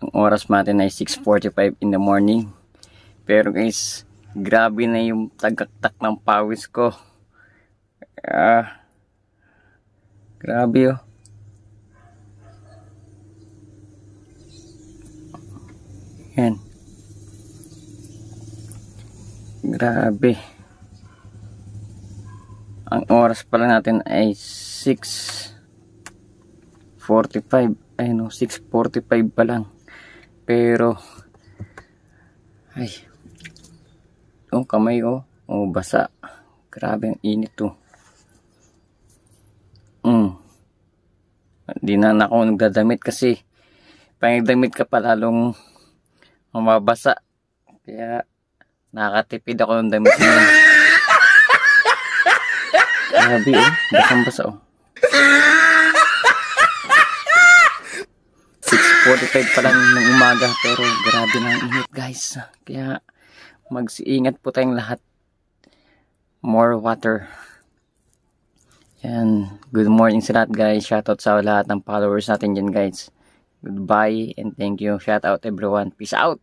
Ang oras natin ay 6:45 in the morning. Pero guys, grabe na yung tagaktak ng pawis ko. Grabe oh. Yan. Grabe. Ang oras pala natin ay 6:45. Ay no, 6:45 pa lang. Pero ay, yung kamay ko basa. Grabe ang init to. Hindi na ako nagdadamit kasi pag nagdamit ka pa lalong mababasa. Kaya nakatipid ako ng damit ngayon. Grabe oh, basang basa oh. 6:45 pa lang ng umaga pero grabe na ang init guys. Kaya mag-iingat po tayong lahat. More water. Yan. Good morning sa lahat guys. Shoutout sa lahat ng followers natin dyan guys. Goodbye and thank you. Shoutout everyone. Peace out.